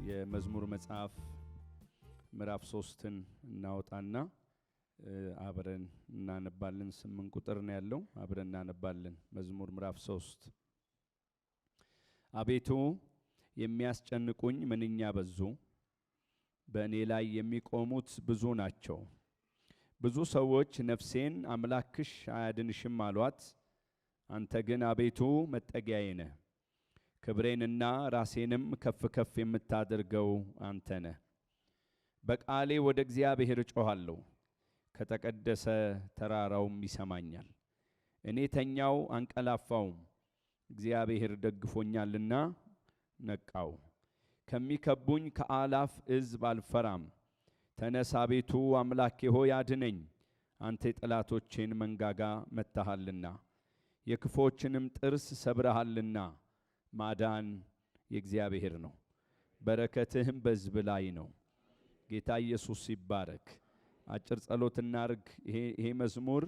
የመዝሙር መጽሐፍ ምዕራፍ 3ን እናወጣና አብረን እናነባለን። 8 ቁጥር ነው ያለው። አብረን እናነባለን። መዝሙር ምዕራፍ 3 አቤቱ የሚያስጨንቁኝ ምንኛ በዙ፣ በእኔ ላይ የሚቆሙት ብዙ ናቸው። ብዙ ሰዎች ነፍሴን አምላክሽ አያድንሽም አሏት። አንተ ግን አቤቱ መጠጊያዬ ነህ፣ ክብሬንና ራሴንም ከፍ ከፍ የምታደርገው አንተ ነህ። በቃሌ ወደ እግዚአብሔር እጮኻለሁ፣ ከተቀደሰ ተራራውም ይሰማኛል። እኔ ተኛው አንቀላፋውም፣ እግዚአብሔር ደግፎኛልና ነቃው። ከሚከቡኝ ከአላፍ ሕዝብ አልፈራም። ተነሳ አቤቱ አምላኬ ሆይ አድነኝ፣ አንተ የጠላቶቼን መንጋጋ መትተሃልና የክፎችንም ጥርስ ሰብረሃልና። ማዳን የእግዚአብሔር ነው፣ በረከትህም በሕዝብ ላይ ነው። ጌታ ኢየሱስ ይባረክ። አጭር ጸሎት እናርግ። ይሄ መዝሙር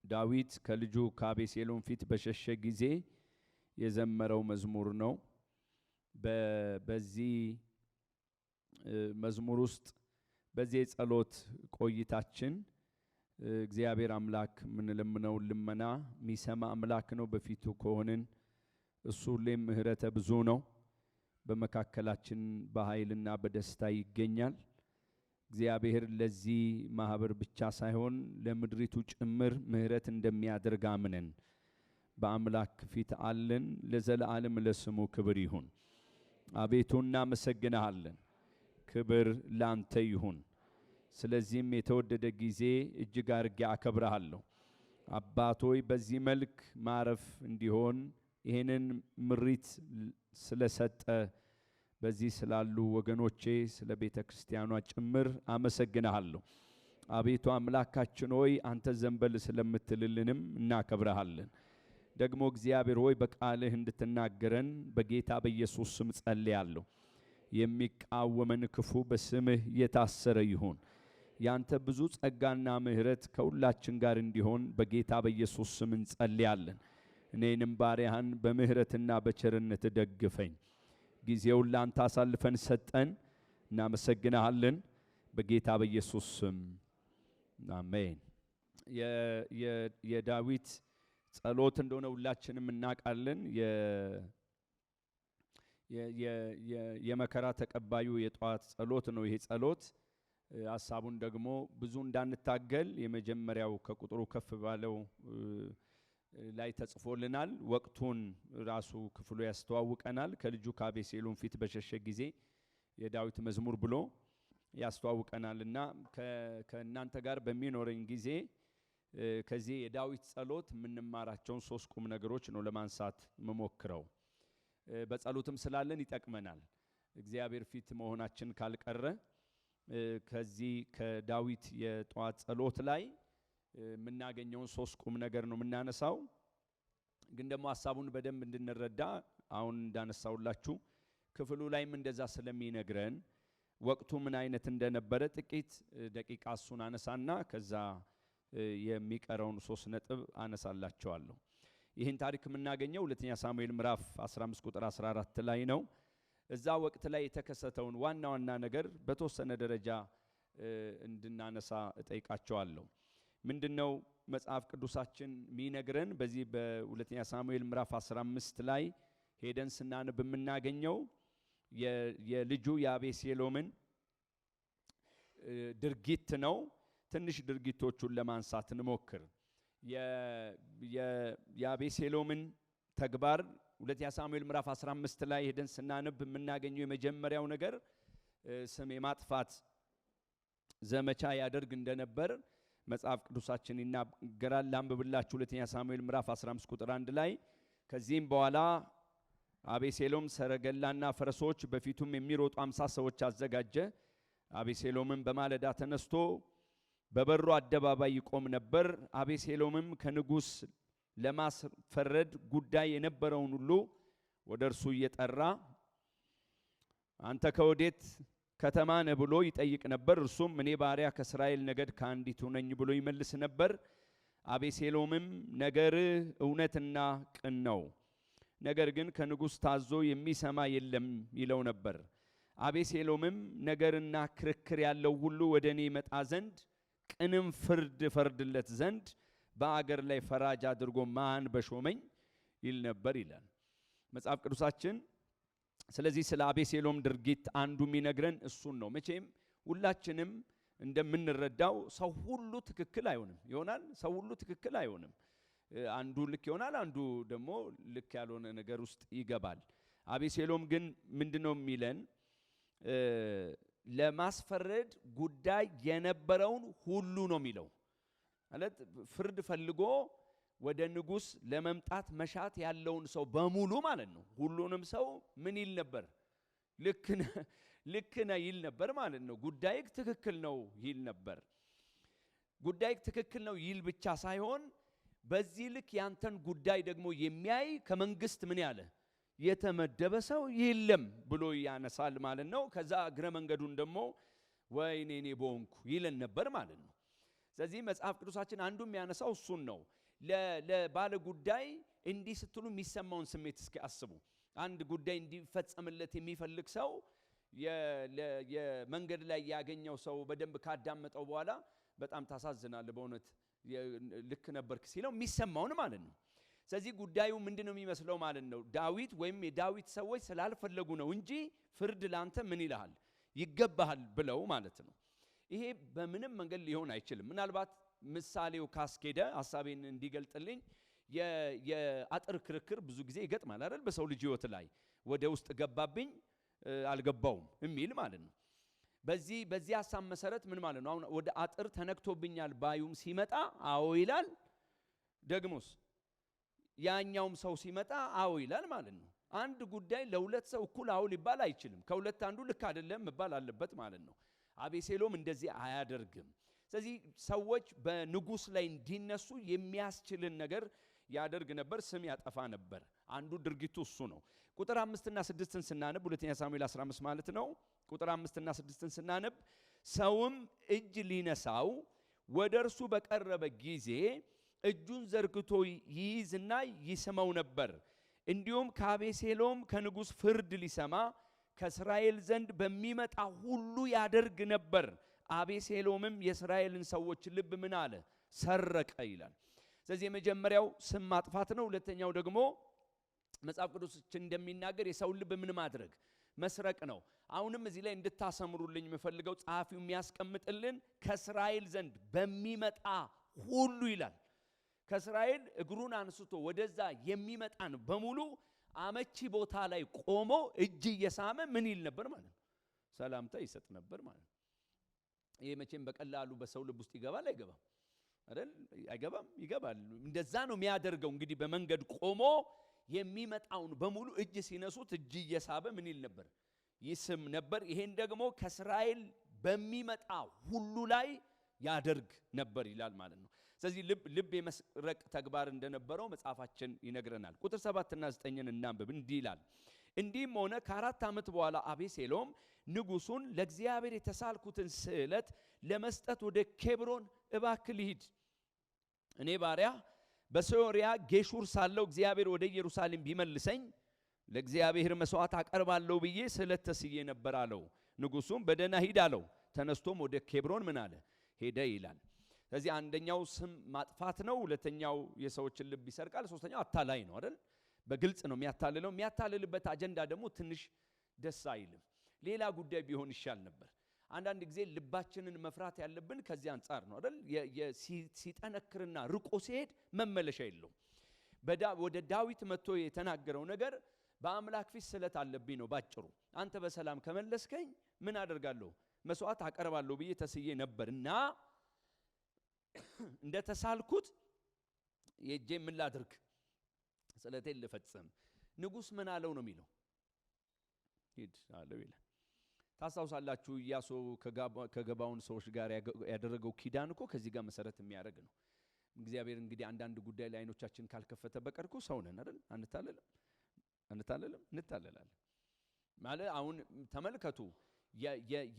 ዳዊት ከልጁ ከአቤሴሎም ፊት በሸሸ ጊዜ የዘመረው መዝሙር ነው። በዚህ መዝሙር ውስጥ በዚህ ጸሎት ቆይታችን እግዚአብሔር አምላክ ምን ለምነው ልመና የሚሰማ አምላክ ነው። በፊቱ ከሆነን እሱ ሁሌም ምህረተ ብዙ ነው። በመካከላችን በኃይልና በደስታ ይገኛል። እግዚአብሔር ለዚህ ማህበር ብቻ ሳይሆን ለምድሪቱ ጭምር ምህረት እንደሚያደርግ አምነን በአምላክ ፊት አለን። ለዘላለም ለስሙ ክብር ይሁን። አቤቱ እናመሰግንሃለን፣ ክብር ላንተ ይሁን። ስለዚህም የተወደደ ጊዜ እጅግ አድርጌ አከብርሃለሁ። አባቶይ በዚህ መልክ ማረፍ እንዲሆን ይሄንን ምሪት ስለሰጠ በዚህ ስላሉ ወገኖቼ ስለ ቤተ ክርስቲያኗ ጭምር አመሰግንሃለሁ። አቤቱ አምላካችን ሆይ አንተ ዘንበል ስለምትልልንም እናከብርሃለን። ደግሞ እግዚአብሔር ሆይ በቃልህ እንድትናገረን በጌታ በኢየሱስ ስም ጸልያለሁ። የሚቃወመን ክፉ በስምህ የታሰረ ይሁን። ያንተ ብዙ ጸጋና ምህረት ከሁላችን ጋር እንዲሆን በጌታ በኢየሱስ ስም እንጸልያለን። እኔንም ባሪያህን በምህረትና በቸርነት ደግፈኝ። ጊዜውን ላንተ አሳልፈን ሰጠን። እናመሰግንሃለን በጌታ በኢየሱስ ስም አሜን። የዳዊት ጸሎት እንደሆነ ሁላችንም እናውቃለን። የመከራ ተቀባዩ የጧት ጸሎት ነው ይሄ ጸሎት። ሐሳቡን ደግሞ ብዙ እንዳንታገል የመጀመሪያው ከቁጥሩ ከፍ ባለው ላይ ተጽፎልናል። ወቅቱን ራሱ ክፍሉ ያስተዋውቀናል። ከልጁ ከአቤሴሎም ፊት በሸሸ ጊዜ የዳዊት መዝሙር ብሎ ያስተዋውቀናልና ከእናንተ ጋር በሚኖረኝ ጊዜ ከዚህ የዳዊት ጸሎት የምንማራቸውን 3 ቁም ነገሮች ነው ለማንሳት መሞክረው። በጸሎትም ስላለን ይጠቅመናል። እግዚአብሔር ፊት መሆናችን ካልቀረ ከዚህ ከዳዊት የጧት ጸሎት ላይ የምናገኘውን 3 ቁም ነገር ነው የምናነሳው። ግን ደግሞ ሐሳቡን በደንብ እንድንረዳ አሁን እንዳነሳውላችሁ ክፍሉ ላይም እንደዛ ስለሚነግረን ወቅቱ ምን አይነት እንደነበረ ጥቂት ደቂቃ እሱን አነሳና ከዛ የሚቀረውን 3 ነጥብ አነሳላችኋለሁ። ይህን ታሪክ የምናገኘው ሁለተኛ ሳሙኤል ምዕራፍ 15 ቁጥር 14 ላይ ነው። እዛ ወቅት ላይ የተከሰተውን ዋና ዋና ነገር በተወሰነ ደረጃ እንድናነሳ እጠይቃቸዋለሁ። ምንድነው መጽሐፍ ቅዱሳችን የሚነግረን? በዚህ በሁለተኛ ሳሙኤል ምዕራፍ 15 ላይ ሄደን ስናነብ የምናገኘው የልጁ የአቤሴሎምን ድርጊት ነው። ትንሽ ድርጊቶቹን ለማንሳት እንሞክር። የአቤሴሎምን ተግባር ሁለተኛ ሳሙኤል ምዕራፍ 15 ላይ ሄደን ስናነብ የምናገኘው የመጀመሪያው ነገር ስም የማጥፋት ዘመቻ ያደርግ እንደነበር መጽሐፍ ቅዱሳችን ይናገራል። ላንብብላችሁ። ሁለተኛ ሳሙኤል ምዕራፍ 15 ቁጥር 1 ላይ ከዚህም በኋላ አቤሴሎም ሰረገላና ፈረሶች በፊቱም የሚሮጡ 50 ሰዎች አዘጋጀ። አቤሴሎምም በማለዳ ተነስቶ በበሩ አደባባይ ይቆም ነበር። አቤሴሎምም ከንጉሥ ለማስፈረድ ጉዳይ የነበረውን ሁሉ ወደ እርሱ እየጠራ አንተ ከወዴት ከተማ ነህ ብሎ ይጠይቅ ነበር። እርሱም እኔ ባሪያ ከእስራኤል ነገድ ከአንዲቱ ነኝ ብሎ ይመልስ ነበር። አቤሴሎምም ነገር እውነትና ቅን ነው፣ ነገር ግን ከንጉሥ ታዞ የሚሰማ የለም ይለው ነበር። አቤሴሎምም ነገርና ክርክር ያለው ሁሉ ወደ እኔ ይመጣ ዘንድ ቅንም ፍርድ ፈርድለት ዘንድ በአገር ላይ ፈራጅ አድርጎ ማን በሾመኝ ይል ነበር ይላል መጽሐፍ ቅዱሳችን። ስለዚህ ስለ አቤሴሎም ድርጊት አንዱ የሚነግረን እሱን ነው። መቼም ሁላችንም እንደምንረዳው ሰው ሁሉ ትክክል አይሆንም ይሆናል። ሰው ሁሉ ትክክል አይሆንም። አንዱ ልክ ይሆናል፣ አንዱ ደግሞ ልክ ያልሆነ ነገር ውስጥ ይገባል። አቤሴሎም ግን ምንድነው የሚለን? ለማስፈረድ ጉዳይ የነበረውን ሁሉ ነው የሚለው ማለት ፍርድ ፈልጎ ወደ ንጉሥ ለመምጣት መሻት ያለውን ሰው በሙሉ ማለት ነው። ሁሉንም ሰው ምን ይል ነበር? ልክ ነህ ይል ነበር ማለት ነው። ጉዳይክ ትክክል ነው ይል ነበር። ጉዳይክ ትክክል ነው ይል ብቻ ሳይሆን በዚህ ልክ ያንተን ጉዳይ ደግሞ የሚያይ ከመንግስት ምን ያለ የተመደበ ሰው የለም ብሎ ያነሳል ማለት ነው። ከዛ እግረ መንገዱን ደግሞ ወይኔ እኔ ቦንኩ ይለን ነበር ማለት ነው። ስለዚህ መጽሐፍ ቅዱሳችን አንዱ የሚያነሳው እሱን ነው። ለባለ ጉዳይ እንዲህ ስትሉ የሚሰማውን ስሜት እስኪ አስቡ። አንድ ጉዳይ እንዲፈጸምለት የሚፈልግ ሰው የመንገድ ላይ ያገኘው ሰው በደንብ ካዳመጠው በኋላ በጣም ታሳዝናል በእውነት ልክ ነበርክ ሲለው የሚሰማውን ማለት ነው። ስለዚህ ጉዳዩ ምንድነው የሚመስለው ማለት ነው? ዳዊት ወይም የዳዊት ሰዎች ስላልፈለጉ ነው እንጂ ፍርድ ላንተ ምን ይልሃል ይገባሃል ብለው ማለት ነው። ይሄ በምንም መንገድ ሊሆን አይችልም። ምናልባት ምሳሌው ካስኬደ ሐሳቤን እንዲገልጥልኝ የአጥር ክርክር ብዙ ጊዜ ይገጥማል አይደል? በሰው ልጅ ህይወት ላይ ወደ ውስጥ ገባብኝ አልገባውም የሚል ማለት ነው። በዚህ ሐሳብ መሰረት ምን ማለት ነው? አሁን ወደ አጥር ተነክቶብኛል ባዩም ሲመጣ አዎ ይላል። ደግሞስ ያኛውም ሰው ሲመጣ አዎ ይላል ማለት ነው። አንድ ጉዳይ ለሁለት ሰው እኩል አዎ ሊባል አይችልም። ከሁለት አንዱ ልክ አይደለም መባል አለበት ማለት ነው። አቤሴሎም እንደዚህ አያደርግም። ስለዚህ ሰዎች በንጉሥ ላይ እንዲነሱ የሚያስችልን ነገር ያደርግ ነበር፣ ስም ያጠፋ ነበር። አንዱ ድርጊቱ እሱ ነው። ቁጥር 5 እና 6ን ስናነብ ሁለተኛ ሳሙኤል 15 ማለት ነው። ቁጥር 5 እና 6ን ስናነብ ሰውም እጅ ሊነሳው ወደ እርሱ በቀረበ ጊዜ እጁን ዘርግቶ ይይዝና ይስመው ነበር። እንዲሁም ከአቤሴሎም ከንጉሥ ፍርድ ሊሰማ ከእስራኤል ዘንድ በሚመጣ ሁሉ ያደርግ ነበር። አቤሴሎምም የእስራኤልን ሰዎች ልብ ምን አለ? ሰረቀ ይላል። ስለዚህ የመጀመሪያው ስም ማጥፋት ነው። ሁለተኛው ደግሞ መጽሐፍ ቅዱስ እንደሚናገር የሰው ልብ ምን ማድረግ? መስረቅ ነው። አሁንም እዚህ ላይ እንድታሰምሩልኝ የምፈልገው ጸሐፊው የሚያስቀምጥልን ከእስራኤል ዘንድ በሚመጣ ሁሉ ይላል። ከእስራኤል እግሩን አንስቶ ወደዛ የሚመጣን በሙሉ አመቺ ቦታ ላይ ቆሞ እጅ እየሳመ ምን ይል ነበር ማለት ነው? ሰላምታ ይሰጥ ነበር ማለት ነው። ይሄ መቼም በቀላሉ በሰው ልብ ውስጥ ይገባል አይገባም? አይደል? አይገባም፣ ይገባል። እንደዛ ነው የሚያደርገው። እንግዲህ በመንገድ ቆሞ የሚመጣውን በሙሉ እጅ ሲነሱት እጅ እየሳበ ምን ይል ነበር? ይስም ነበር። ይሄን ደግሞ ከእስራኤል በሚመጣ ሁሉ ላይ ያደርግ ነበር ይላል ማለት ነው። ስለዚህ ልብ የመስረቅ ተግባር እንደነበረው መጽሐፋችን ይነግረናል። ቁጥር 7 እና 9ን እናንብብ። እንዲህ ይላል፣ እንዲህም ሆነ ከ4 ዓመት በኋላ አቤሴሎም ንጉሡን ለእግዚአብሔር የተሳልኩትን ስዕለት ለመስጠት ወደ ኬብሮን እባክህ ልሂድ፣ እኔ ባሪያ በሶርያ ጌሹር ሳለው እግዚአብሔር ወደ ኢየሩሳሌም ቢመልሰኝ ለእግዚአብሔር መስዋዕት አቀርባለሁ ብዬ ስዕለት ተስዬ ነበር አለው። ንጉሡም በደህና ሂድ አለው። ተነስቶም ወደ ኬብሮን ምን አለ? ሄደ ይላል። ስለዚህ አንደኛው ስም ማጥፋት ነው። ሁለተኛው የሰዎችን ልብ ይሰርቃል። ሶስተኛው አታላይ ነው አይደል? በግልጽ ነው የሚያታልለው። የሚያታልልበት አጀንዳ ደግሞ ትንሽ ደስ አይልም። ሌላ ጉዳይ ቢሆን ይሻል ነበር። አንዳንድ ጊዜ ልባችንን መፍራት ያለብን ከዚህ አንጻር ነው አይደል? ሲጠነክርና ርቆ ሲሄድ መመለሻ የለውም። ወደ ዳዊት መጥቶ የተናገረው ነገር በአምላክ ፊት ስለት አለብኝ ነው ባጭሩ። አንተ በሰላም ከመለስከኝ ምን አደርጋለሁ? መስዋዕት አቀርባለሁ ብዬ ተስዬ ነበርና እንደ ተሳልኩት የጄ ምን ላድርግ? ስለቴን ልፈጽም። ንጉሥ ምን አለው ነው የሚለው? ሂድ አለው ይላል። ታስታውሳላችሁ ኢያሱ ከገባውን ሰዎች ጋር ያደረገው ኪዳን እኮ ከዚህ ጋር መሰረት የሚያደርግ ነው። እግዚአብሔር እንግዲህ አንዳንድ ጉዳይ ላይ አይኖቻችን ካልከፈተ በቀር እኮ ሰው ነን አይደል? እንታለላለን ማለት። አሁን ተመልከቱ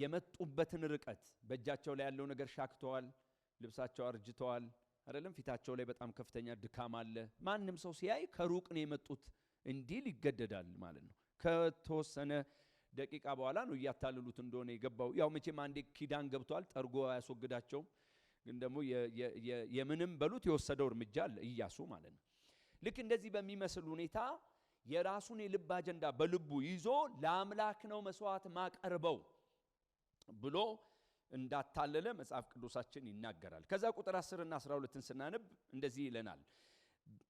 የመጡበትን ርቀት። በእጃቸው ላይ ያለው ነገር ሻክተዋል፣ ልብሳቸው አርጅተዋል አይደለም? ፊታቸው ላይ በጣም ከፍተኛ ድካም አለ። ማንም ሰው ሲያይ ከሩቅ ነው የመጡት እንዲል ይገደዳል ማለት ነው። ከተወሰነ ደቂቃ በኋላ ነው እያታለሉት እንደሆነ የገባው። ያው መቼም አንዴ ኪዳን ገብቷል፣ ጠርጎ አያስወግዳቸውም። ግን ደግሞ የምንም በሉት የወሰደው እርምጃ አለ ኢያሱ ማለት ነው። ልክ እንደዚህ በሚመስል ሁኔታ የራሱን የልብ አጀንዳ በልቡ ይዞ ለአምላክ ነው መስዋዕት ማቀርበው ብሎ እንዳታለለ መጽሐፍ ቅዱሳችን ይናገራል። ከዛ ቁጥር 10 እና 12ን ስናነብ እንደዚህ ይለናል።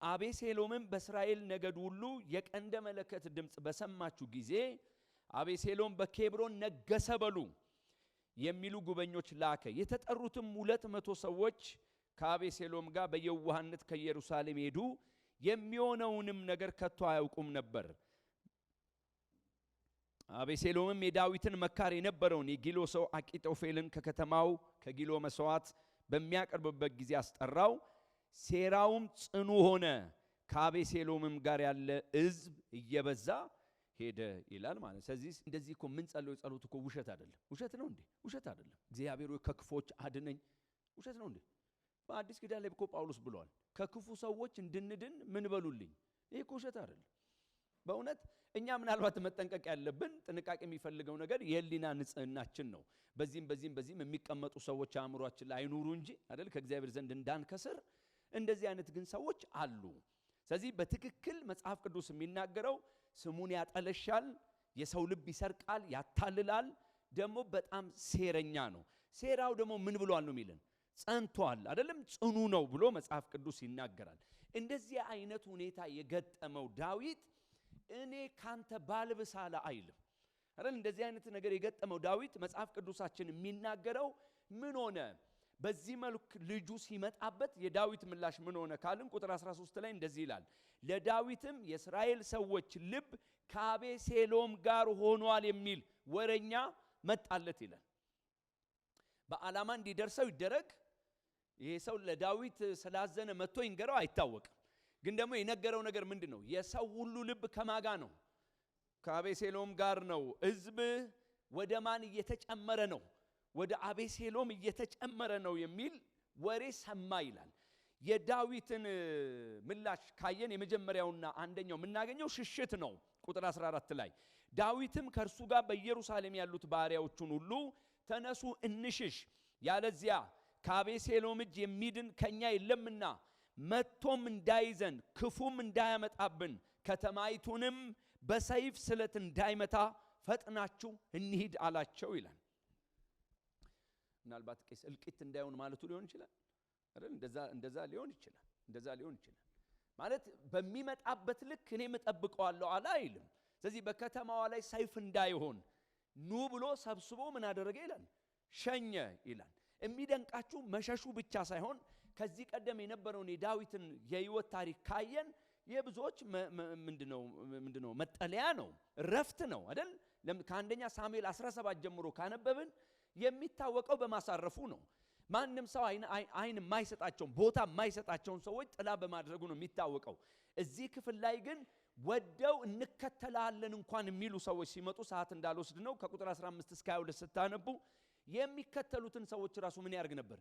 አቤሴሎምም በእስራኤል ነገድ ሁሉ የቀንደ መለከት ድምፅ በሰማችሁ ጊዜ አቤሴሎም በኬብሮን ነገሰ በሉ የሚሉ ጉበኞች ላከ። የተጠሩትም 200 ሰዎች ከአቤሴሎም ጋር በየዋህነት ከኢየሩሳሌም ሄዱ። የሚሆነውንም ነገር ከቶ አያውቁም ነበር። አቤሴሎምም የዳዊትን መካር የነበረውን የጊሎ ሰው አኪጦፌልን ከከተማው ከጊሎ መስዋዕት በሚያቀርብበት ጊዜ አስጠራው። ሴራውም ጽኑ ሆነ፣ ከአቤሴሎምም ጋር ያለ ሕዝብ እየበዛ ሄደ ይላል ማለት። ስለዚህ እንደዚህ እኮ ምን ጸልዩ ጸሎት እኮ ውሸት አይደለም። ውሸት ነው እንዴ? ውሸት አይደለም። እግዚአብሔር ከክፎች አድነኝ ውሸት ነው እንዴ? በአዲስ ኪዳን ላይ እኮ ጳውሎስ ብሏል፣ ከክፉ ሰዎች እንድንድን ምን በሉልኝ። ይሄ እኮ ውሸት አይደለም። በእውነት እኛ ምናልባት መጠንቀቅ ያለብን ጥንቃቄ የሚፈልገው ነገር የህሊና ንጽህናችን ነው። በዚህም የሚቀመጡ ሰዎች አእምሯችን ላይ አይኑሩ እንጂ አይደል ከእግዚአብሔር ዘንድ እንዳንከስር። እንደዚህ አይነት ግን ሰዎች አሉ። ስለዚህ በትክክል መጽሐፍ ቅዱስ የሚናገረው ስሙን ያጠለሻል፣ የሰው ልብ ይሰርቃል፣ ያታልላል፣ ደግሞ በጣም ሴረኛ ነው። ሴራው ደግሞ ምን ብሏል ነው የሚለን? ጸንቷል አይደለም፣ ጽኑ ነው ብሎ መጽሐፍ ቅዱስ ይናገራል። እንደዚህ አይነት ሁኔታ የገጠመው ዳዊት እኔ ካንተ ባልብሳለ አይልም አይደል? እንደዚህ አይነት ነገር የገጠመው ዳዊት መጽሐፍ ቅዱሳችን የሚናገረው ምን ሆነ? በዚህ መልኩ ልጁ ሲመጣበት የዳዊት ምላሽ ምን ሆነ ካልን ቁጥር 13 ላይ እንደዚህ ይላል። ለዳዊትም የእስራኤል ሰዎች ልብ ከአቤሴሎም ጋር ሆኗል የሚል ወረኛ መጣለት ይላል። በዓላማ እንዲደርሰው ይደረግ። ይሄ ሰው ለዳዊት ስላዘነ መጥቶ ይንገረው አይታወቅም። ግን ደግሞ የነገረው ነገር ምንድነው? የሰው ሁሉ ልብ ከማጋ ነው? ከአቤሴሎም ጋር ነው። ሕዝብ ወደ ማን እየተጨመረ ነው? ወደ አቤሴሎም እየተጨመረ ነው የሚል ወሬ ሰማ ይላል። የዳዊትን ምላሽ ካየን የመጀመሪያውና አንደኛው የምናገኘው ሽሽት ነው። ቁጥር 14 ላይ ዳዊትም ከእርሱ ጋር በኢየሩሳሌም ያሉት ባሪያዎቹን ሁሉ ተነሱ እንሽሽ፣ ያለዚያ ከአቤሴሎም እጅ የሚድን ከኛ የለምና መጥቶም እንዳይዘን ክፉም እንዳያመጣብን ከተማይቱንም በሰይፍ ስለት እንዳይመታ ፈጥናችሁ እንሂድ አላቸው ይላል። ምናልባት ቄስ እልቂት እንዳይሆን ማለቱ ሊሆን ይችላል አይደል? እንደዛ ሊሆን ይችላል። ማለት በሚመጣበት ልክ እኔ መጠብቀዋለሁ አለ አይልም። ስለዚህ በከተማዋ ላይ ሰይፍ እንዳይሆን ኑ ብሎ ሰብስቦ ምን አደረገ ይላል? ሸኘ ይላል። የሚደንቃችሁ መሸሹ ብቻ ሳይሆን ከዚህ ቀደም የነበረውን የዳዊትን የህይወት ታሪክ ካየን የብዙዎች ምንድነው መጠለያ ነው፣ ረፍት ነው አይደል? ከአንደኛ ሳሙኤል 17 ጀምሮ ካነበብን የሚታወቀው በማሳረፉ ነው። ማንም ሰው አይን የማይሰጣቸውን ቦታ የማይሰጣቸውን ሰዎች ጥላ በማድረጉ ነው የሚታወቀው። እዚህ ክፍል ላይ ግን ወደው እንከተላለን እንኳን የሚሉ ሰዎች ሲመጡ ሰዓት እንዳልወስድ ነው። ከቁጥር 15 እስከ 22 ስታነቡ የሚከተሉትን ሰዎች ራሱ ምን ያርግ ነበር?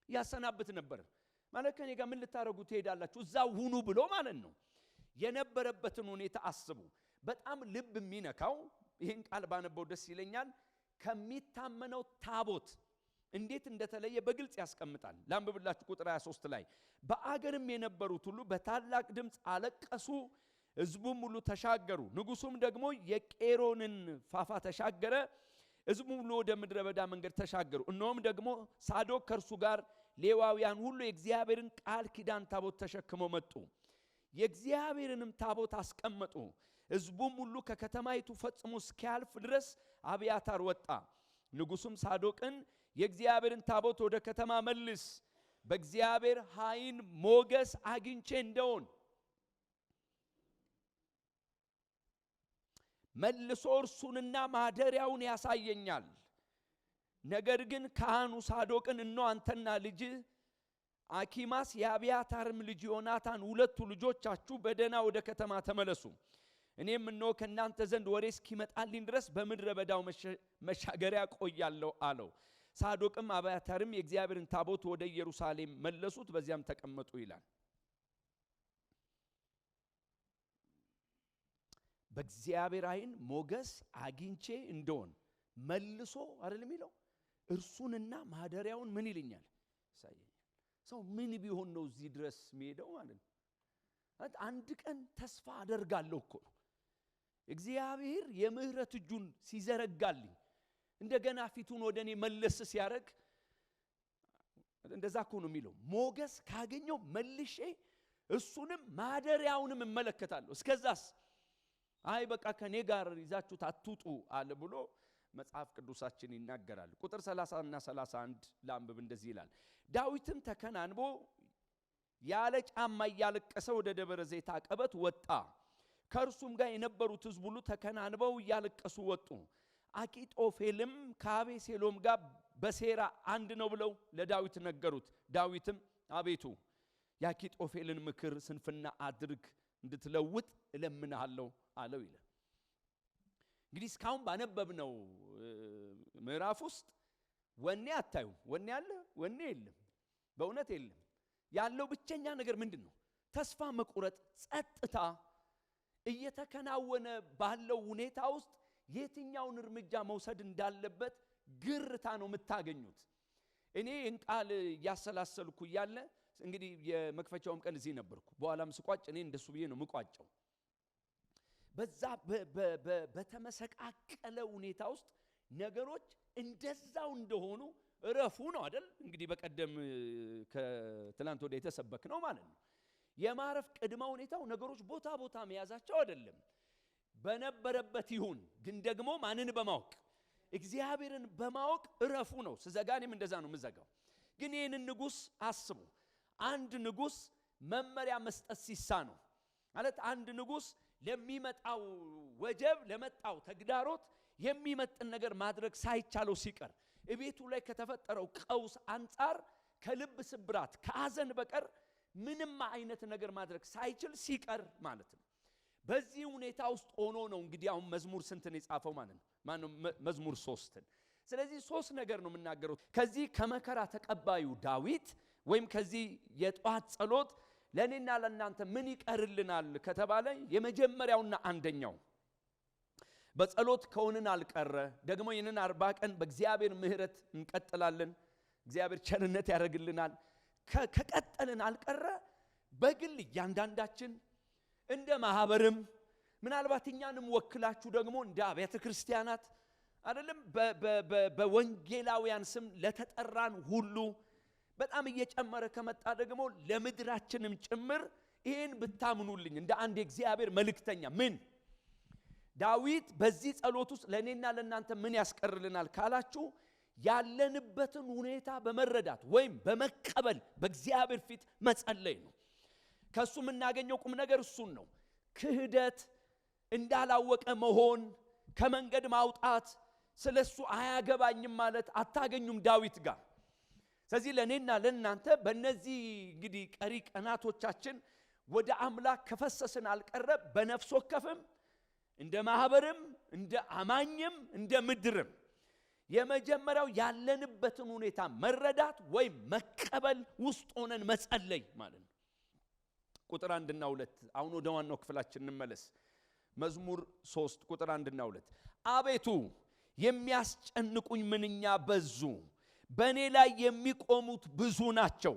ያሰናብት ነበር። ማለት ከኔ ጋር ምን ልታረጉ ትሄዳላችሁ? እዛው ሁኑ ብሎ ማለት ነው። የነበረበትን ሁኔታ አስቡ። በጣም ልብ የሚነካው ይህን ቃል ባነበው ደስ ይለኛል። ከሚታመነው ታቦት እንዴት እንደተለየ በግልጽ ያስቀምጣል። ላንብብላችሁ ቁጥር 23 ላይ በአገርም የነበሩት ሁሉ በታላቅ ድምፅ አለቀሱ፣ ሕዝቡም ሁሉ ተሻገሩ። ንጉሱም ደግሞ የቄሮንን ፋፋ ተሻገረ፣ ሕዝቡም ሁሉ ወደ ምድረ በዳ መንገድ ተሻገሩ። እነሆም ደግሞ ሳዶቅ ከእርሱ ጋር ሌዋውያን ሁሉ የእግዚአብሔርን ቃል ኪዳን ታቦት ተሸክመው መጡ። የእግዚአብሔርንም ታቦት አስቀመጡ። ሕዝቡም ሁሉ ከከተማይቱ ፈጽሞ እስኪያልፍ ድረስ አብያታር ወጣ። ንጉሱም ሳዶቅን የእግዚአብሔርን ታቦት ወደ ከተማ መልስ፣ በእግዚአብሔር ኃይል ሞገስ አግኝቼ እንደሆን መልሶ እርሱንና ማደሪያውን ያሳየኛል። ነገር ግን ካህኑ ሳዶቅን እነሆ አንተና ልጅ አኪማስ የአብያታርም ልጅ ዮናታን ሁለቱ ልጆቻችሁ በደህና ወደ ከተማ ተመለሱ፣ እኔም እነሆ ከእናንተ ዘንድ ወሬ እስኪመጣልኝ ድረስ በምድረ በዳው መሻገሪያ ቆያለሁ አለው። ሳዶቅም አብያታርም የእግዚአብሔርን ታቦት ወደ ኢየሩሳሌም መለሱት፣ በዚያም ተቀመጡ ይላል። በእግዚአብሔር ዓይን ሞገስ አግኝቼ እንደሆን መልሶ አይደል የሚለው እርሱንና ማደሪያውን ምን ይልኛል ያሳየኛል። ሰው ምን ቢሆን ነው እዚህ ድረስ የሚሄደው ማለት ነው? አንድ ቀን ተስፋ አደርጋለሁ እኮ ነው እግዚአብሔር የምህረት እጁን ሲዘረጋልኝ እንደገና ፊቱን ወደኔ መለስ ሲያረግ እንደዛ እኮ ነው የሚለው ሞገስ ካገኘው መልሼ እሱንም ማደሪያውንም እመለከታለሁ። እስከዛስ አይ በቃ ከኔ ጋር ይዛችሁ አትውጡ አለ ብሎ መጽሐፍ ቅዱሳችን ይናገራል። ቁጥር 30 እና 31 ላንብብ። እንደዚህ ይላል ዳዊትም ተከናንቦ ያለ ጫማ ያለቀሰ ወደ ደብረ ዘይት አቀበት ወጣ። ከእርሱም ጋር የነበሩት ሕዝብ ሁሉ ተከናንበው ያለቀሱ ወጡ። አኪጦፌልም ከአቤሴሎም ጋር በሴራ አንድ ነው ብለው ለዳዊት ነገሩት። ዳዊትም አቤቱ የአኪጦፌልን ምክር ስንፍና አድርግ እንድትለውጥ እለምንሃለሁ አለው ይላል። እንግዲህ እስካሁን ባነበብነው ምዕራፍ ውስጥ ወኔ አታዩም። ወኔ አለ? ወኔ የለም፣ በእውነት የለም። ያለው ብቸኛ ነገር ምንድነው? ተስፋ መቁረጥ፣ ጸጥታ። እየተከናወነ ባለው ሁኔታ ውስጥ የትኛውን እርምጃ መውሰድ እንዳለበት ግርታ ነው የምታገኙት። እኔ እንቃል ያሰላሰልኩ ያለ እንግዲህ የመክፈቻውም ቀን እዚህ ነበርኩ። በኋላም ስቋጭ እኔ እንደሱ ብዬ ነው ምቋጨው። በዛ በተመሰቃቀለ ሁኔታ ውስጥ ነገሮች እንደዛው እንደሆኑ ረፉ ነው አይደል? እንግዲህ በቀደም ከትላንት ወደ የተሰበክ ነው ማለት ነው። የማረፍ ቅድመ ሁኔታው ነገሮች ቦታ ቦታ መያዛቸው አይደለም። በነበረበት ይሁን፣ ግን ደግሞ ማንን በማወቅ እግዚአብሔርን በማወቅ ረፉ ነው። ስዘጋኔም እንደዛ ነው ምዘጋው። ግን ይህንን ንጉስ አስቡ። አንድ ንጉስ መመሪያ መስጠት ሲሳነው ማለት አንድ ንጉስ ለሚመጣው ወጀብ ለመጣው ተግዳሮት የሚመጥን ነገር ማድረግ ሳይቻለው ሲቀር እቤቱ ላይ ከተፈጠረው ቀውስ አንፃር ከልብ ስብራት ከአዘን በቀር ምንም አይነት ነገር ማድረግ ሳይችል ሲቀር ማለት ነው። በዚህ ሁኔታ ውስጥ ሆኖ ነው እንግዲህ አሁን መዝሙር ስንትን የጻፈው ማለት ነው? ማነው? መዝሙር 3ን። ስለዚህ 3 ነገር ነው የምናገረው ከዚህ ከመከራ ተቀባዩ ዳዊት ወይም ከዚህ የጧት ጸሎት ለኔና ለእናንተ ምን ይቀርልናል ከተባለ የመጀመሪያውና አንደኛው በጸሎት ከሆነን አልቀረ ደግሞ ይህንን 40 ቀን በእግዚአብሔር ምህረት እንቀጥላለን። እግዚአብሔር ቸርነት ያደርግልናል። ከቀጠልን አልቀረ በግል ያንዳንዳችን እንደ ማህበርም ምናልባት እኛንም ወክላችሁ ደግሞ እንደ አብያተ ክርስቲያናት አይደለም በወንጌላውያን ስም ለተጠራን ሁሉ በጣም እየጨመረ ከመጣ ደግሞ ለምድራችንም ጭምር ይሄን ብታምኑልኝ እንደ አንድ የእግዚአብሔር መልእክተኛ ምን ዳዊት በዚህ ጸሎት ውስጥ ለኔና ለእናንተ ምን ያስቀርልናል ካላችሁ ያለንበትን ሁኔታ በመረዳት ወይም በመቀበል በእግዚአብሔር ፊት መጸለይ ነው። ከሱ የምናገኘው ቁም ነገር እሱን ነው። ክህደት፣ እንዳላወቀ መሆን፣ ከመንገድ ማውጣት፣ ስለሱ አያገባኝም ማለት አታገኙም ዳዊት ጋር። ስለዚህ ለኔና ለእናንተ በእነዚህ እንግዲህ ቀሪ ቀናቶቻችን ወደ አምላክ ከፈሰስን አልቀረ በነፍስ ወከፍም እንደ ማህበርም እንደ አማኝም እንደ ምድርም የመጀመሪያው ያለንበትን ሁኔታ መረዳት ወይም መቀበል ውስጥ ሆነን መጸለይ ማለት ነው። ቁጥር 1 እና 2 አሁን ወደ ዋናው ክፍላችን እንመለስ። መዝሙር 3 ቁጥር 1 እና 2 አቤቱ የሚያስጨንቁኝ ምንኛ በዙ፣ በእኔ ላይ የሚቆሙት ብዙ ናቸው።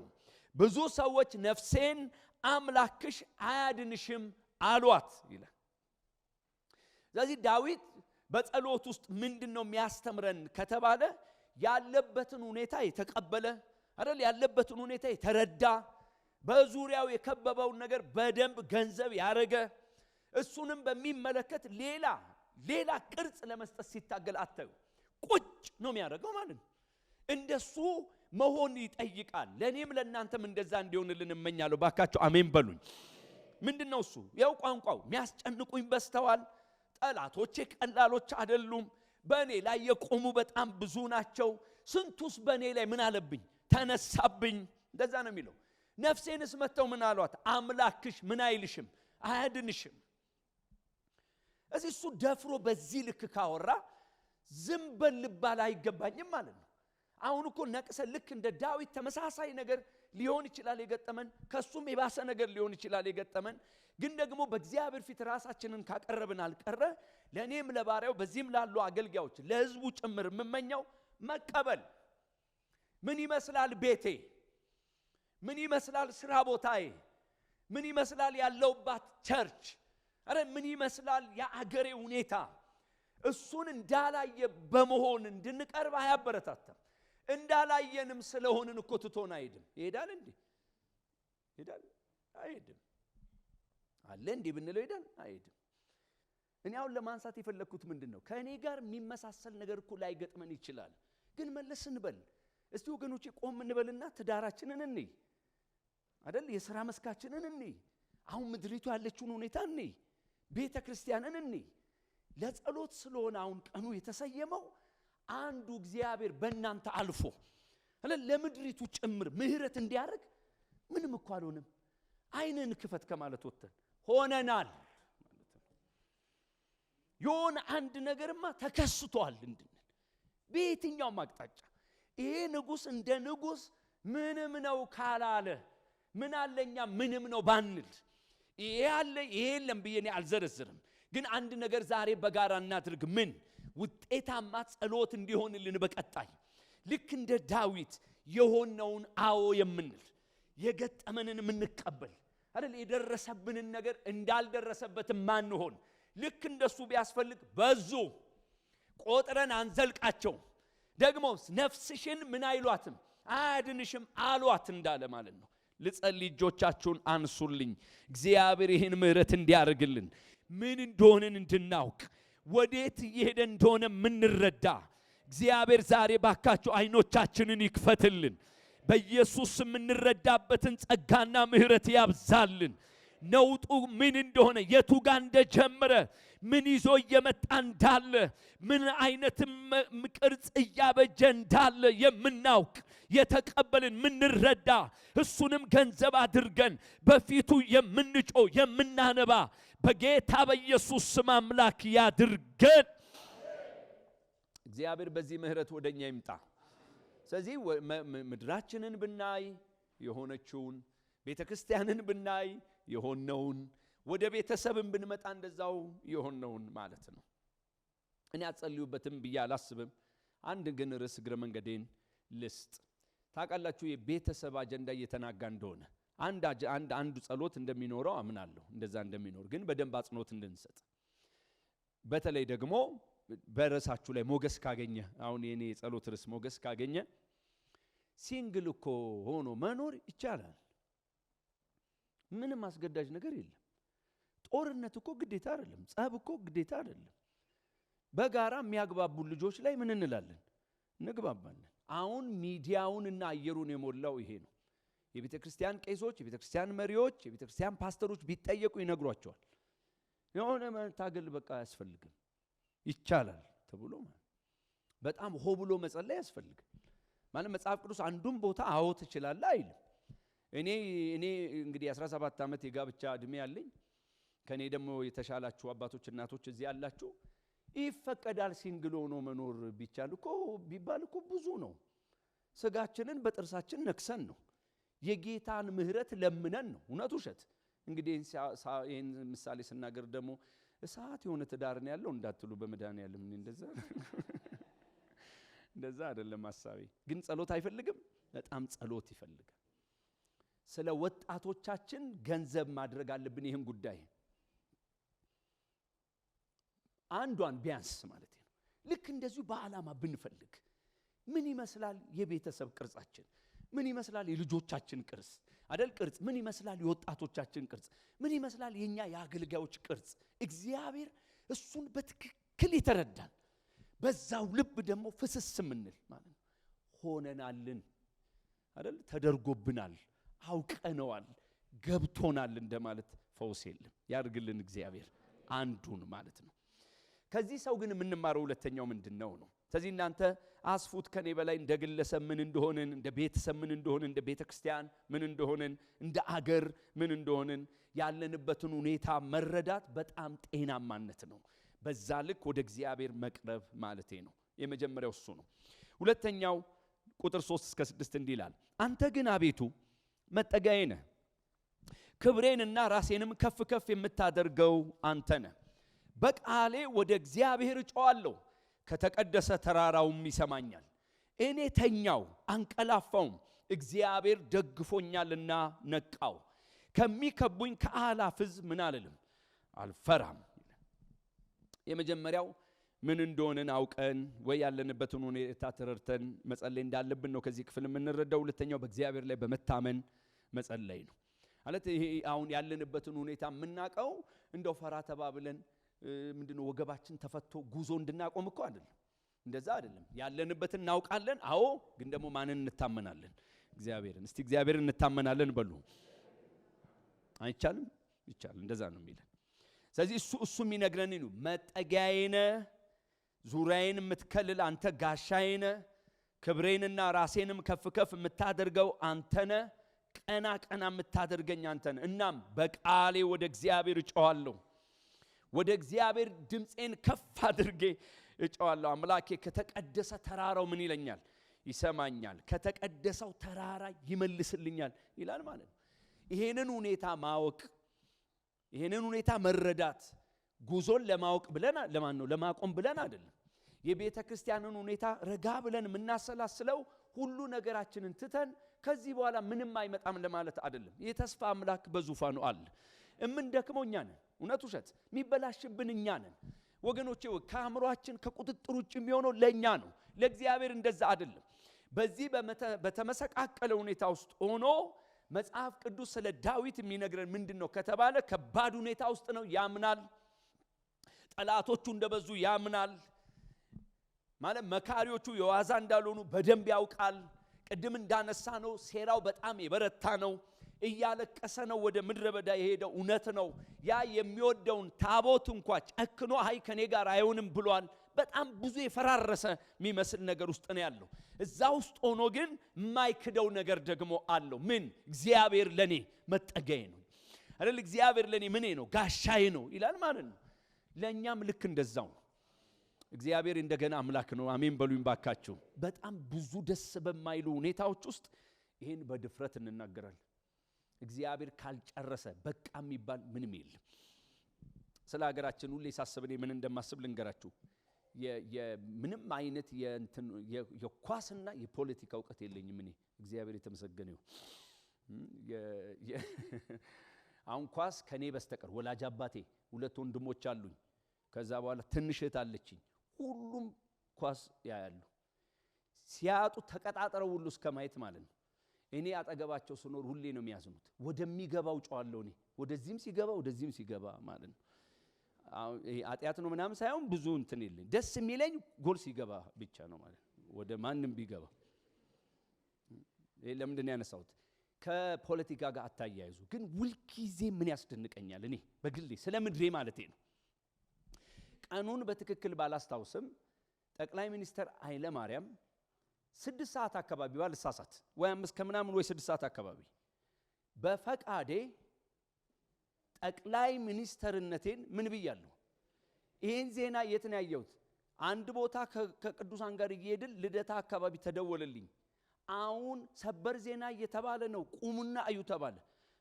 ብዙ ሰዎች ነፍሴን አምላክሽ አያድንሽም አሏት ይላል። ስለዚህ ዳዊት በጸሎት ውስጥ ምንድነው የሚያስተምረን ከተባለ ያለበትን ሁኔታ የተቀበለ አይደል? ያለበትን ሁኔታ የተረዳ በዙሪያው የከበበውን ነገር በደንብ ገንዘብ ያረገ እሱንም በሚመለከት ሌላ ቅርጽ ለመስጠት ሲታገል አታዩ። ቁጭ ነው የሚያደርገው ማለት ነው። እንደሱ መሆን ይጠይቃል። ለኔም ለእናንተም እንደዛ እንዲሆንልን እመኛለሁ። ባካችሁ አሜን በሉኝ። ምንድነው እሱ? ያው ቋንቋው የሚያስጨንቁኝ በስተዋል፣ ጠላቶቼ ቀላሎች አይደሉም፣ በእኔ ላይ የቆሙ በጣም ብዙ ናቸው። ስንቱስ በእኔ ላይ ምን አለብኝ? ተነሳብኝ። እንደዛ ነው የሚለው። ነፍሴንስ መተው ምን አሏት? አምላክሽ ምን አይልሽም? አያድንሽም። እዚህ እሱ ደፍሮ በዚህ ልክ ካወራ ዝም በል ልባል አይገባኝም ማለት ነው። አሁን እኮ ነቅሰ ልክ እንደ ዳዊት ተመሳሳይ ነገር ሊሆን ይችላል የገጠመን ከሱም የባሰ ነገር ሊሆን ይችላል የገጠመን ግን ደግሞ በእግዚአብሔር ፊት ራሳችንን ካቀረብን አልቀረ ለኔም ለባሪያው በዚህም ላሉ አገልጋዮች ለሕዝቡ ጭምር የምመኘው መቀበል ምን ይመስላል ቤቴ ምን ይመስላል ስራ ቦታዬ ምን ይመስላል ያለውባት ቸርች አረ ምን ይመስላል የአገሬ ሁኔታ እሱን እንዳላየ በመሆን እንድንቀርብ አያበረታታም እንዳላየንም ስለሆንን እኮ ትቶን አይሄድም ይሄዳል እንዴ ይሄዳል አይሄድም አለ እንዴ ብንለው ይሄዳል አይሄድም እኔ አሁን ለማንሳት የፈለኩት ምንድነው ከኔ ጋር የሚመሳሰል ነገር እኮ ላይ ገጥመን ይችላል ግን መለስ እንበል እስቲ ወገኖቼ ቆም እንበልና ትዳራችንን እንይ አይደል የሥራ መስካችንን እንይ አሁን ምድሪቱ ያለችውን ሁኔታ እንይ ቤተክርስቲያንን እንይ ለጸሎት ስለሆነ አሁን ቀኑ የተሰየመው አንዱ እግዚአብሔር በእናንተ አልፎ ለምድሪቱ ጭምር ምህረት እንዲያደርግ ምንም እኮ አልሆነም አይንን ክፈት ከማለት ወጥተን ሆነናል ማለት ነው የሆነ አንድ ነገርማ ተከስቷል እንድንል በየትኛውም አቅጣጫ ይሄ ንጉስ እንደ ንጉስ ምንም ነው ካላለ ምን አለኛ ምንም ነው ባንል ይሄ አለ ይሄ የለም ብዬኔ አልዘረዝርም ግን አንድ ነገር ዛሬ በጋራ እናድርግ ምን ውጤታማ ጸሎት እንዲሆንልን በቀጣይ ልክ እንደ ዳዊት የሆነውን አዎ የምንል የገጠመንን ምንቀበል አይደል የደረሰብንን ነገር እንዳልደረሰበት ማንሆን ልክ እንደሱ ቢያስፈልግ በዙ ቆጥረን አንዘልቃቸው ደግሞ ነፍስሽን ምን አይሏትም አያድንሽም አሏት እንዳለ ማለት ነው ልጸልይ እጆቻችሁን አንሱልኝ እግዚአብሔር ይህን ምህረት እንዲያርግልን ምን እንደሆነን እንድናውቅ ወዴት እየሄደ እንደሆነ ምንረዳ እግዚአብሔር ዛሬ ባካችሁ አይኖቻችንን ይክፈትልን በኢየሱስ ምንረዳበትን ጸጋና ምህረት ያብዛልን ነውጡ ምን እንደሆነ የቱ ጋር እንደጀመረ ምን ይዞ እየመጣ እንዳለ ምን አይነት ቅርጽ እያበጀ እንዳለ የምናውቅ የተቀበልን ምንረዳ እሱንም ገንዘብ አድርገን በፊቱ የምንጮ የምናነባ በጌታ በኢየሱስ ስም አምላክ ያድርገን እግዚአብሔር በዚህ ምህረት ወደኛ ይምጣ ስለዚህ ምድራችንን ብናይ የሆነችውን ቤተክርስቲያንን ብናይ የሆነውን ወደ ቤተሰብን ብንመጣ እንደዛው የሆነውን ማለት ነው እኔ አጸልዩበትም ብዬ አላስብም አንድ ግን ርዕስ ግረ መንገዴን ልስጥ ታውቃላችሁ የቤተሰብ አጀንዳ እየተናጋ እንደሆነ አንድ ጸሎት እንደሚኖረው አምናለሁ እንደዛ እንደሚኖር ግን በደንብ አጽኖት እንድንሰጥ በተለይ ደግሞ በራሳችሁ ላይ ሞገስ ካገኘ አሁን የኔ ጸሎት ርዕስ ሞገስ ካገኘ ሲንግል እኮ ሆኖ መኖር ይቻላል ምንም አስገዳጅ ነገር የለም ጦርነት እኮ ግዴታ አይደለም ጸብ እኮ ግዴታ አይደለም በጋራ የሚያግባቡ ልጆች ላይ ምን እንላለን እንግባባለን አሁን ሚዲያውንና አየሩን የሞላው ይሄ ነው የቤተክርስቲያን ቄሶች የቤተክርስቲያን መሪዎች የቤተክርስቲያን ፓስተሮች ቢጠየቁ ይነግሯቸዋል የሆነ መታገል በቃ ያስፈልግም ይቻላል ተብሎ በጣም ሆብሎ መጸለይ ያስፈልጋል ማለት መጽሐፍ ቅዱስ አንዱም ቦታ አዎ ትችላለህ አይልም እኔ እንግዲህ 17 ዓመት የጋብቻ እድሜ ያለኝ ከኔ ደግሞ የተሻላችሁ አባቶች እናቶች እዚህ ያላችሁ ይፈቀዳል ሲንግል ሆኖ መኖር ቢቻል እኮ ቢባል እኮ ብዙ ነው ስጋችንን በጥርሳችን ነክሰን ነው የጌታን ምህረት ለምነን ነው እውነት ውሸት እንግዲህ ይሄን ምሳሌ ስናገር ደግሞ እሳት የሆነ ትዳር ነው ያለው እንዳትሉ በመዳን ያለም እንደዛ አይደለም ሐሳቤ ግን ጸሎት አይፈልግም በጣም ጸሎት ይፈልጋል ስለ ወጣቶቻችን ገንዘብ ማድረግ አለብን ይሄን ጉዳይ አንዷን ቢያንስ ማለት ነው ልክ እንደዚሁ በአላማ ብንፈልግ ምን ይመስላል የቤተሰብ ቅርጻችን ምን ይመስላል የልጆቻችን ቅርጽ አይደል ቅርጽ ምን ይመስላል የወጣቶቻችን ቅርጽ ምን ይመስላል የኛ የአገልጋዮች ቅርጽ እግዚአብሔር እሱን በትክክል ይተረዳል በዛው ልብ ደግሞ ፍስስ ምንል ማለት ሆነናልን አይደል ተደርጎብናል አውቀነዋል ገብቶናል እንደማለት ፈውስ የለም ያርግልን እግዚአብሔር አንዱን ማለት ነው ከዚህ ሰው ግን የምንማረው ሁለተኛው ምንድነው ነው ስለዚህ እናንተ አስፉት ከኔ በላይ እንደ ግለሰብ ምን እንደሆነን እንደ ቤተሰብ ምን እንደሆነን እንደ ቤተክርስቲያን ምን እንደሆነን እንደ አገር ምን እንደሆነን ያለንበትን ሁኔታ መረዳት በጣም ጤናማነት ነው በዛ ልክ ወደ እግዚአብሔር መቅረብ ማለቴ ነው የመጀመሪያው እሱ ነው ሁለተኛው ቁጥር 3 እስከ 6 እንዲላል አንተ ግን አቤቱ መጠጊያዬ ነህ። ክብሬንና ራሴንም ከፍ ከፍ የምታደርገው አንተ ነህ። በቃሌ ወደ እግዚአብሔር እጮሃለሁ፣ ከተቀደሰ ተራራውም ይሰማኛል። እኔ ተኛው አንቀላፋውም፣ እግዚአብሔር ደግፎኛልና ነቃው። ከሚከቡኝ ከአላፍ ሕዝብ ምን አልልም አልፈራም። የመጀመሪያው ምን እንደሆነን አውቀን ወይ ያለንበትን ሁኔታ ተረድተን መጸለይ እንዳለብን ነው ከዚህ ክፍል የምንረዳው። ሁለተኛው በእግዚአብሔር ላይ በመታመን መጸለይ ነው። ማለት ይሄ አሁን ያለንበትን ሁኔታ የምናቀው እንደው ፈራ ተባብለን ምንድነው ወገባችን ተፈቶ ጉዞ እንድናቆም እኮ አይደለም። እንደዛ አይደለም። ያለንበትን እናውቃለን። አዎ፣ ግን ደግሞ ማንን እንታመናለን? እግዚአብሔርን። እስቲ እግዚአብሔርን እንታመናለን በሉ። አይቻልም? ይቻላል። እንደዛ ነው የሚለን። ስለዚህ እሱ የሚነግረን ነው። መጠጊያዬ ነህ፣ ዙሪያዬን የምትከልል አንተ ጋሻዬ ነህ፣ ክብሬንና ራሴንም ከፍ ከፍ የምታደርገው አንተ ነህ፣ ቀና ቀና የምታደርገኝ አንተ ነህ። እናም በቃሌ ወደ እግዚአብሔር እጮሃለሁ፣ ወደ እግዚአብሔር ድምፄን ከፍ አድርጌ እጮሃለሁ። አምላኬ ከተቀደሰ ተራራው ምን ይለኛል? ይሰማኛል። ከተቀደሰው ተራራ ይመልስልኛል ይላል ማለት ነው። ይሄንን ሁኔታ ማወቅ፣ ይሄንን ሁኔታ መረዳት ጉዞን ለማወቅ ብለን ለማን ነው? ለማቆም ብለን አይደለም። የቤተ ክርስቲያንን ሁኔታ ረጋ ብለን የምናሰላስለው ሁሉ ነገራችንን ትተን ከዚህ በኋላ ምንም አይመጣም ለማለት አይደለም። የተስፋ አምላክ በዙፋኑ አለ። እምንደክመው እኛ ነን። እውነት ውሸት የሚበላሽብን እኛ ነን ወገኖቼ። ከአእምሯችን ከቁጥጥር ውጭ የሚሆነው ለእኛ ነው። ለእግዚአብሔር እንደዛ አይደለም። በዚህ በተመሰቃቀለ ሁኔታ ውስጥ ሆኖ መጽሐፍ ቅዱስ ስለ ዳዊት የሚነግረን ምንድነው ከተባለ ከባድ ሁኔታ ውስጥ ነው። ያምናል፣ ጠላቶቹ እንደበዙ ያምናል። ማለት መካሪዎቹ የዋዛ እንዳልሆኑ በደንብ ያውቃል። ቅድም እንዳነሳ ነው ሴራው በጣም የበረታ ነው። እያለቀሰ ነው ወደ ምድረ በዳ የሄደው። እውነት ነው። ያ የሚወደውን ታቦት እንኳን ጨክኖ አይ ከኔ ጋር አይሆንም ብሏል። በጣም ብዙ የፈራረሰ የሚመስል ነገር ውስጥ ነው ያለው። እዛ ውስጥ ሆኖ ግን የማይክደው ነገር ደግሞ አለው። ምን? እግዚአብሔር ለኔ መጠጊያዬ ነው አይደል? እግዚአብሔር ለኔ ምኔ ነው? ጋሻዬ ነው ይላል ማለት ነው። ለኛም ልክ እንደዛው ነው። እግዚአብሔር እንደገና አምላክ ነው። አሜን በሉኝ ባካችሁ። በጣም ብዙ ደስ በማይሉ ሁኔታዎች ውስጥ ይሄን በድፍረት እንናገራለን። እግዚአብሔር ካልጨረሰ በቃ የሚባል ምንም የለም። ስለ ሀገራችን ሁሌ ሳስብ እኔ ምን እንደማስብ ልንገራችሁ። ምንም አይነት የኳስና የፖለቲካ እውቀት የለኝም እኔ። እግዚአብሔር የተመሰገነ ይሁን። አሁን ኳስ ከኔ በስተቀር ወላጅ አባቴ 2 ወንድሞች አሉኝ። ከዛ በኋላ ትንሽ እህት አለችኝ። ሁሉም ኳስ ያያሉ። ሲያጡ ተቀጣጣረው ሁሉ እስከማየት ማለት ነው። እኔ አጠገባቸው ስኖር ሁሌ ነው የሚያዝኑት። ወደሚገባው ጫዋለው እኔ ወደዚህም ሲገባ ማለት ነው። አጥያት ነው ምናምን ሳይሆን ብዙ እንትን የለኝ። ደስ የሚለኝ ጎል ሲገባ ብቻ ነው ማለት ነው። ወደ ማንም ቢገባ ለምንድን ያነሳሁት? ከፖለቲካ ጋር አታያይዙ። ግን ሁልጊዜ ምን ያስደንቀኛል እኔ በግሌ ስለ ምድሬ ማለቴ ነው። ቀኑን በትክክል ባላስታውስም ጠቅላይ ሚኒስትር ኃይለ ማርያም 6 ሰዓት አካባቢ ባልሳሳት ወይ 5 ከምናምን ወይ 6 ሰዓት አካባቢ በፈቃዴ ጠቅላይ ሚኒስትርነቴን ምን ብያለሁ? ይሄን ዜና የት ነው ያየሁት? አንድ ቦታ ከቅዱሳን ጋር እየሄድን ልደታ አካባቢ ተደወለልኝ። አሁን ሰበር ዜና እየተባለ ነው፣ ቁሙና አዩ ተባለ።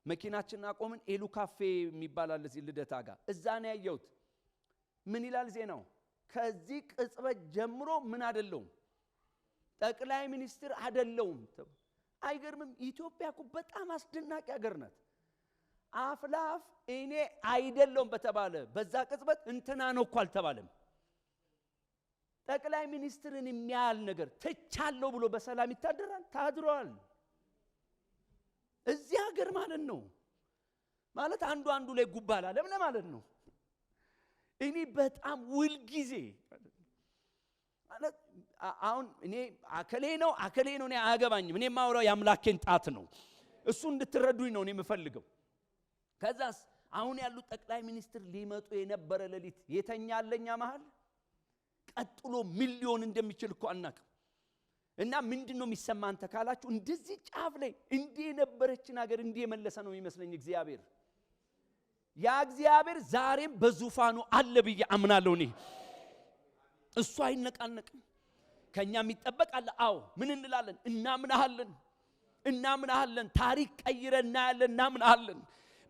መኪናችንን አቆምን። ኤሉ ካፌ የሚባል አለ እዚህ ልደታ ጋር፣ እዛ ነው ያየሁት። ምን ይላል ዜናው? ከዚህ ቅጽበት ጀምሮ ምን አይደለሁም ጠቅላይ ሚኒስትር አይደለሁም። አይገርምም? ኢትዮጵያ እኮ በጣም አስደናቂ ሀገር ናት። አፍላፍ እኔ አይደለሁም በተባለ በዛ ቅጽበት እንትና ነው እኮ አልተባለም። ጠቅላይ ሚኒስትርን የሚያል ነገር ተቻለው ብሎ በሰላም ይታደራል? ታድሯል። እዚህ ሀገር ማለት ነው። ማለት አንዱ ላይ ጉባላ ለምን ማለት ነው። እኔ በጣም ውልጊዜ ማለት አሁን እኔ አከሌ ነው እኔ አያገባኝም። እኔ ማውራው ያምላኬን ጣት ነው። እሱ እንድትረዱኝ ነው እኔ የምፈልገው። ከዛስ አሁን ያሉ ጠቅላይ ሚኒስትር ሊመጡ የነበረ ሌሊት የተኛለኛ መሃል ቀጥሎ ሚሊዮን እንደሚችል እኮ አናውቅም። እና ምንድነው የሚሰማን ተካላችሁ? እንደዚህ ጫፍ ላይ እንዲህ የነበረችን ሀገር እንዲህ የመለሰ ነው የሚመስለኝ እግዚአብሔር። ያ እግዚአብሔር ዛሬም በዙፋኑ አለ ብዬ አምናለሁ እኔ። እሱ አይነቃነቅም። ከኛ የሚጠበቅ አለ። አዎ ምን እንላለን? እናምናለን። እናምናለን። ታሪክ ቀይረን እናያለን፣ እናምናለን።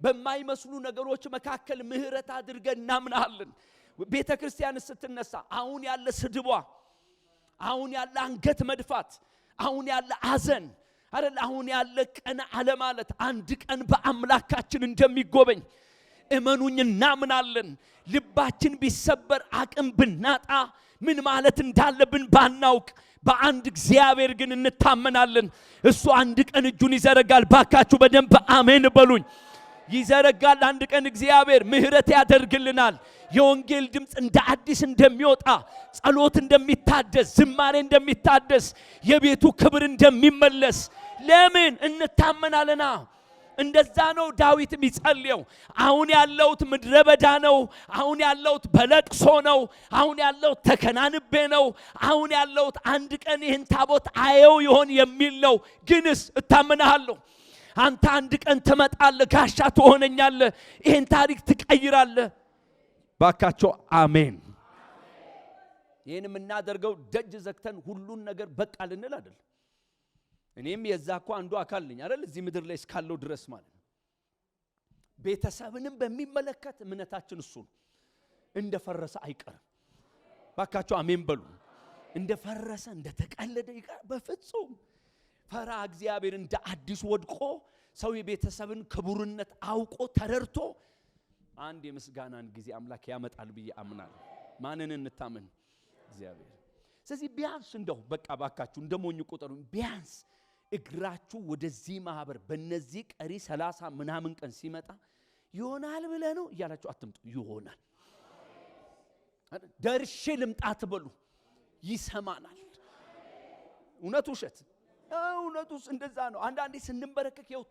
በማይመስሉ ነገሮች መካከል ምህረት አድርገን እናምናለን። ቤተክርስቲያን ስትነሳ አሁን ያለ ስድቧ፣ አሁን ያለ አንገት መድፋት፣ አሁን ያለ አዘን አይደል? አሁን ያለ ቀን አለ ማለት አንድ ቀን በአምላካችን እንደሚጎበኝ እመኑኝ እናምናለን። ልባችን ቢሰበር አቅም ብናጣ ምን ማለት እንዳለብን ባናውቅ በአንድ እግዚአብሔር ግን እንታመናለን። እሱ አንድ ቀን እጁን ይዘረጋል። ባካችሁ በደንብ አሜን በሉኝ። ይዘረጋል አንድ ቀን እግዚአብሔር ምህረት ያደርግልናል። የወንጌል ድምጽ እንደ አዲስ እንደሚወጣ፣ ጸሎት እንደሚታደስ፣ ዝማሬ እንደሚታደስ፣ የቤቱ ክብር እንደሚመለስ ለምን እንታመናለና። እንደዛ ነው ዳዊት የሚጸልየው። አሁን ያለውት ምድረ በዳ ነው። አሁን ያለውት በለቅሶ ነው። አሁን ያለውት ተከናንቤ ነው። አሁን ያለውት አንድ ቀን ይህን ታቦት አየው ይሆን የሚል ነው። ግንስ እታመናለሁ አንተ አንድ ቀን ትመጣለህ፣ ጋሻ ትሆነኛለህ፣ ይህን ታሪክ ትቀይራለህ። ባካቸው አሜን። ይህን የምናደርገው ደጅ ዘግተን ሁሉን ነገር በቃ ልንል አይደል? እኔም የዛ እኮ አንዱ አካል ነኝ አይደል? እዚህ ምድር ላይ እስካለው ድረስ ማለት ነው። ቤተሰብንም በሚመለከት እምነታችን እሱ ነው። እንደፈረሰ አይቀርም። ባካቸው አሜን በሉ። እንደፈረሰ እንደተቀለደ ይቀር በፍጹም። ፈራ እግዚአብሔር እንደ አዲስ ወድቆ ሰው የቤተሰብን ክቡርነት አውቆ ተረድቶ አንድ የምስጋናን ጊዜ አምላክ ያመጣል ብዬ አምናለሁ። ማንን እንታመን? እግዚአብሔር። ስለዚህ ቢያንስ እንደው በቃ ባካችሁ እንደሞኝ ቁጥሩ ቢያንስ እግራችሁ ወደዚህ ማህበር በእነዚህ ቀሪ 30 ምናምን ቀን ሲመጣ ይሆናል ብለ ነው እያላችሁ አትምጡ። ይሆናል ደርሼ ልምጣት በሉ። ይሰማናል። እውነት ውሸት? እውነቱስ እንደዛ ነው። አንዳንዴ ስንበረከክ ያው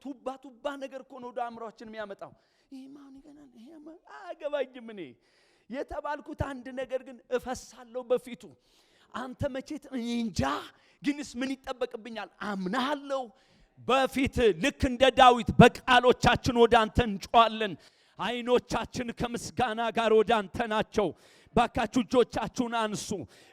ቱባ ነገር እኮ ነው ወደ አእምሮአችን የሚያመጣው። ይሄ ማን ይገናል? ይሄ ማን አገባኝም። እኔ የተባልኩት አንድ ነገር ግን እፈሳለሁ በፊቱ። አንተ መቼት እንጃ፣ ግንስ ምን ይጠበቅብኛል? አምናለሁ በፊት ልክ እንደ ዳዊት በቃሎቻችን ወደ አንተ እንጮሃለን። አይኖቻችን ከምስጋና ጋር ወደ አንተ ናቸው። ባካችሁ እጆቻችሁን አንሱ።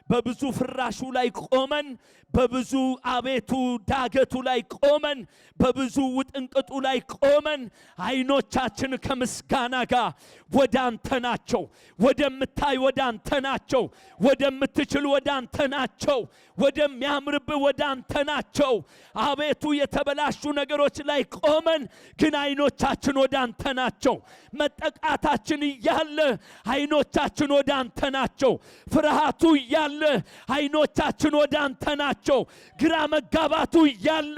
በብዙ ፍራሹ ላይ ቆመን፣ በብዙ አቤቱ ዳገቱ ላይ ቆመን፣ በብዙ ውጥንቅጡ ላይ ቆመን አይኖቻችን ከምስጋና ጋር ወደ አንተ ናቸው። ወደምታይ ወደ አንተ ናቸው። ወደምትችል ወደ አንተ ናቸው። ወደሚያምርብህ ወደ አንተ ናቸው። አቤቱ የተበላሹ ነገሮች ላይ ቆመን ግን አይኖቻችን ወደ አንተ ናቸው። መጠቃታችን እያለ አይኖቻችን ወደ አንተ ናቸው። ፍርሃቱ እያለ አይኖቻችን ወደ አንተ ናቸው። ግራ መጋባቱ እያለ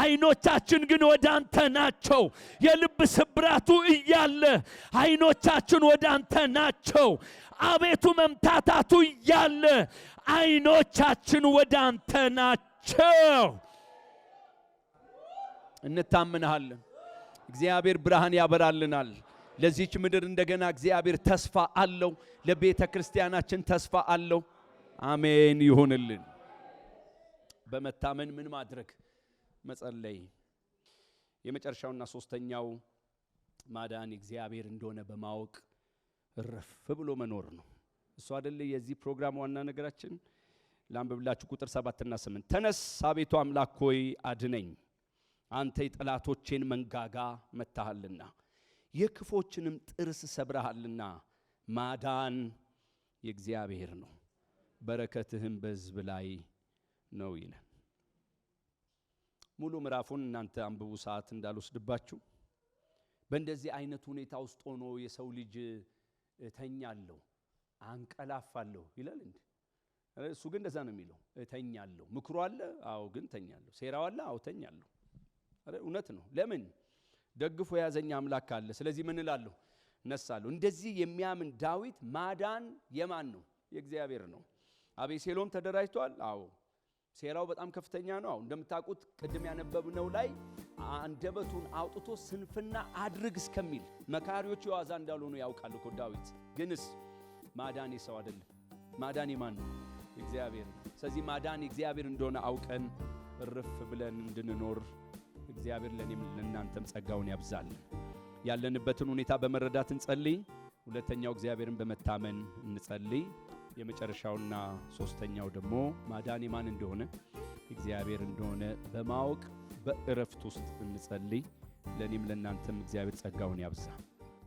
አይኖቻችን ግን ወደ አንተ ናቸው። የልብ ስብራቱ እያለ አይኖቻችን ወደ አንተ ናቸው። አቤቱ መምታታቱ እያለ አይኖቻችን ወደ አንተ ናቸው። እንታመናለን። እግዚአብሔር ብርሃን ያበራልናል። ለዚህች ምድር እንደገና እግዚአብሔር ተስፋ አለው። ለቤተ ክርስቲያናችን ተስፋ አለው። አሜን ይሁንልን። በመታመን ምን ማድረግ? መጸለይ። የመጨረሻውና ሶስተኛው ማዳን እግዚአብሔር እንደሆነ በማወቅ እረፍ ብሎ መኖር ነው። እሱ አይደለ የዚህ ፕሮግራም ዋና ነገራችን? ላንብብላችሁ ቁጥር 7 እና 8። ተነስ አቤቱ አምላክ ሆይ አድነኝ፣ አንተ የጠላቶቼን መንጋጋ መታሃልና የክፎችንም ጥርስ ሰብረሃልና። ማዳን የእግዚአብሔር ነው፣ በረከትህም በሕዝብ ላይ ነው ይላል። ሙሉ ምዕራፉን እናንተ አንብቡ፣ ሰዓት እንዳልወስድባችሁ። በእንደዚህ አይነት ሁኔታ ውስጥ ሆኖ የሰው ልጅ እተኛለሁ አንቀላፋለሁ ይላል እንዴ? እሱ ግን እንደዛ ነው የሚለው። እተኛለሁ። ምክሩ አለ፣ አዎ፣ ግን ተኛለሁ። ሴራው አለ፣ አዎ፣ ተኛለሁ። እውነት ነው። ለምን? ደግፎ የያዘኝ አምላክ አለ። ስለዚህ ምን እላለሁ? ነሳለሁ። እንደዚህ የሚያምን ዳዊት ማዳን የማን ነው? የእግዚአብሔር ነው። አቤሴሎም ተደራጅቷል። አዎ፣ ሴራው በጣም ከፍተኛ ነው። አዎ፣ እንደምታውቁት ቅድም ያነበብነው ላይ አንደበቱን አውጥቶ ስንፍና አድርግ እስከሚል መካሪዎች የዋዛ እንዳልሆኑ ያውቃል እኮ ዳዊት። ግንስ ማዳን የሰው አይደለም። ማዳን የማን ነው? እግዚአብሔር ነው። ስለዚህ ማዳን እግዚአብሔር እንደሆነ አውቀን እርፍ ብለን እንድንኖር እግዚአብሔር ለኔም ለእናንተም ጸጋውን ያብዛልን። ያለንበትን ሁኔታ በመረዳት እንጸልይ። ሁለተኛው እግዚአብሔርን በመታመን እንጸልይ። የመጨረሻውና ሶስተኛው ደግሞ ማዳን የማን እንደሆነ እግዚአብሔር እንደሆነ በማወቅ በእረፍት ውስጥ እንጸልይ። ለኔም ለናንተም እግዚአብሔር ጸጋውን ያብዛ።